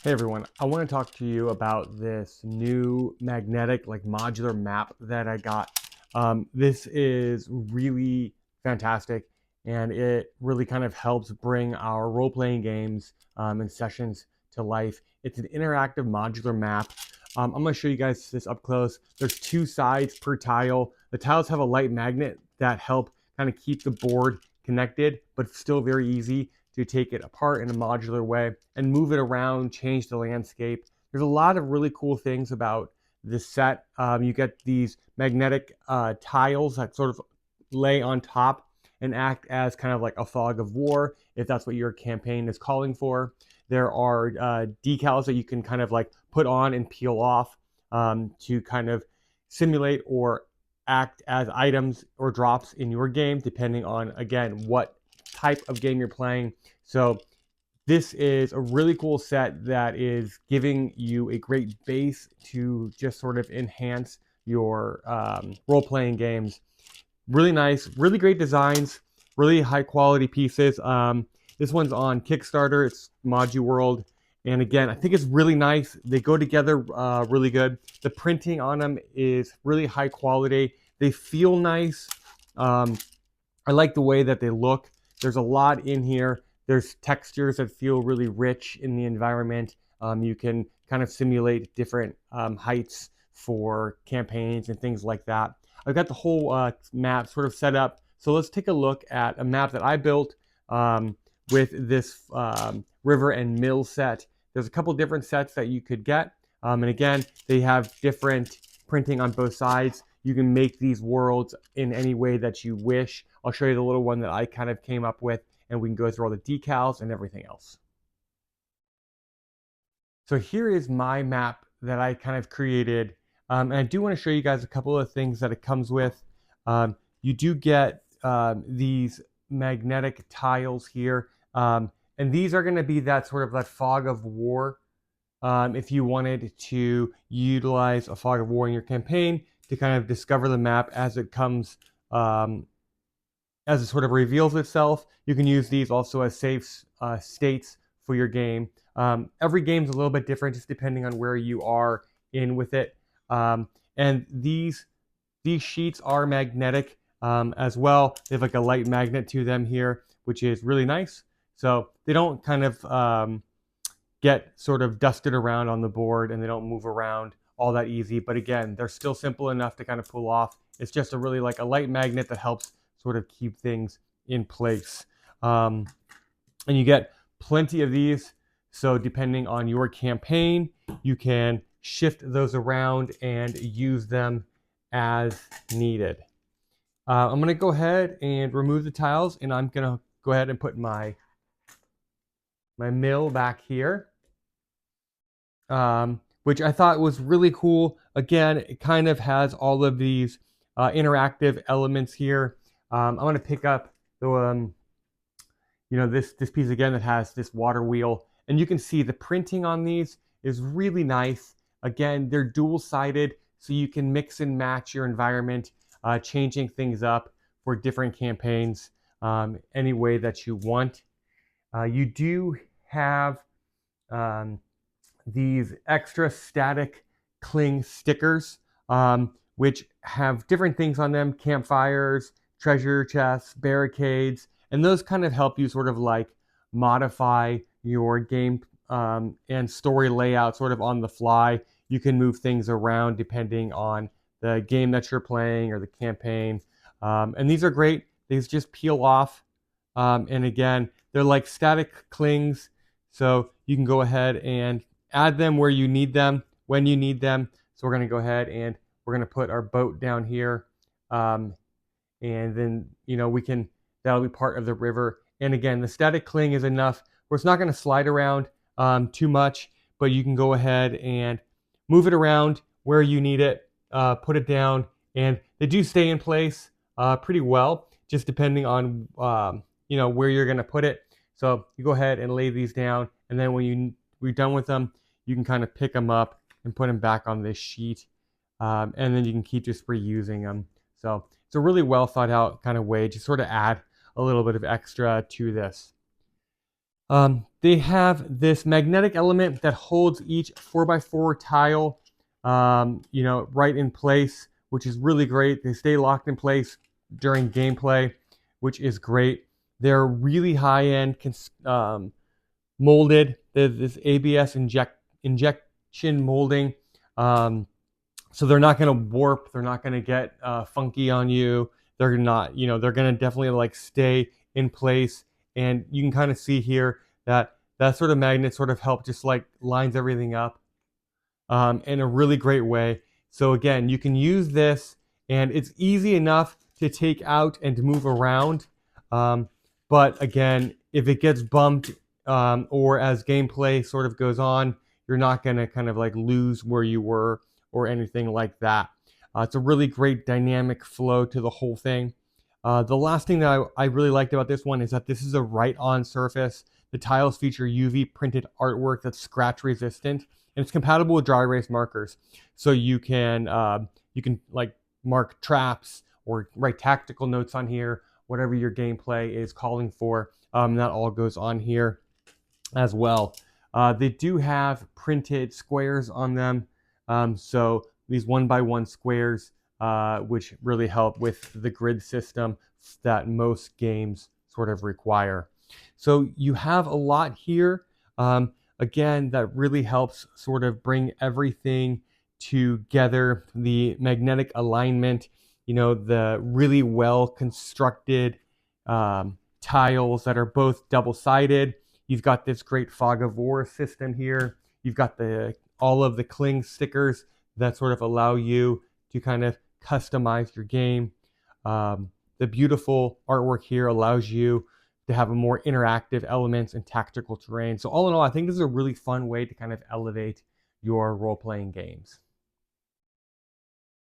Hey everyone, I want to talk to you about this new magnetic modular map that I got. This is really fantastic and it really kind of helps bring our role-playing games and sessions to life. It's an interactive modular map. I'm going to show you guys this up close. There's two sides per tile. The tiles have a light magnet that help kind of keep the board connected, but still very easy to take it apart in a modular way and move it around, change the landscape. There's a lot of really cool things about this set. You get these magnetic tiles that sort of lay on top and act as kind of like a fog of war, if that's what your campaign is calling for. There are decals that you can kind of like put on and peel off to kind of simulate or act as items or drops in your game, depending on, again, what type of game you're playing. So this is a really cool set that is giving you a great base to just sort of enhance your role-playing games. Really nice, really great designs, really high quality pieces. This one's on Kickstarter. It's Modu World. And again, I think it's really nice. They go together really good. The printing on them is really high quality. They feel nice. I like the way that they look. There's a lot in here. There's textures that feel really rich in the environment. You can kind of simulate different heights for campaigns and things like that. I've got the whole map sort of set up. So let's take a look at a map that I built with this river and mill set. There's a couple different sets that you could get. And again, they have different printing on both sides. You can make these worlds in any way that you wish. I'll show you the little one that I kind of came up with, and we can go through all the decals and everything else. So here is my map that I kind of created. And I do want to show you guys a couple of things that it comes with. You do get these magnetic tiles here. And these are going to be that sort of that fog of war. If you wanted to utilize a fog of war in your campaign to kind of discover the map as it comes, as it sort of reveals itself. You can use these also as safe states for your game. Every game's a little bit different just depending on where you are in with it. And these sheets are magnetic as well. They have like a light magnet to them here, which is really nice. So they don't kind of get sort of dusted around on the board, and they don't move around all that easy. But again, they're still simple enough to kind of pull off. It's just a really like a light magnet that helps sort of keep things in place. And you get plenty of these. So depending on your campaign, you can shift those around and use them as needed. I'm going to go ahead and remove the tiles, and I'm going to go ahead and put my mill back here, which I thought was really cool. Again, it kind of has all of these interactive elements here. I'm going to pick up the this piece again that has this water wheel, and you can see the printing on these is really nice. Again, they're dual-sided, so you can mix and match your environment, changing things up for different campaigns any way that you want. You do have these extra static cling stickers, which have different things on them: campfires, treasure chests, barricades, and those kind of help you sort of like modify your game and story layout sort of on the fly. You can move things around depending on the game that you're playing or the campaign. And these are great. These just peel off. And again, they're like static clings. So you can go ahead and add them where you need them, when you need them. So we're going to go ahead and we're going to put our boat down here. And then, that'll be part of the river. And again, the static cling is enough where it's not going to slide around too much, but you can go ahead and move it around where you need it, put it down, and they do stay in place pretty well, just depending on where you're going to put it. So you go ahead and lay these down, and then when we're done with them, you can kind of pick them up and put them back on this sheet, and then you can keep just reusing them. So it's a really well thought out kind of way to sort of add a little bit of extra to this. They have this magnetic element that holds each 4x4 tile, right in place, which is really great. They stay locked in place during gameplay, which is great. They're really high-end, molded. There's this ABS injection molding, so they're not going to warp. They're not going to get funky on you. They're not, they're going to definitely like stay in place. And you can kind of see here that that sort of magnet sort of help just like lines everything up in a really great way. So again, you can use this, and it's easy enough to take out and to move around. But again, if it gets bumped or as gameplay sort of goes on, you're not going to kind of like lose where you were or anything like that. It's a really great dynamic flow to the whole thing. The last thing that I really liked about this one is that this is a write-on surface. The tiles feature UV printed artwork that's scratch resistant, and it's compatible with dry erase markers. So you can like mark traps or write tactical notes on here, whatever your gameplay is calling for. That all goes on here as well. They do have printed squares on them, so these 1x1 squares, which really help with the grid system that most games sort of require. So you have a lot here. Again, that really helps sort of bring everything together. The magnetic alignment, the really well constructed tiles that are both double-sided. You've got this great fog of war system here. You've got all of the cling stickers that sort of allow you to kind of customize your game. The beautiful artwork here allows you to have a more interactive elements and tactical terrain. So all in all, I think this is a really fun way to kind of elevate your role-playing games.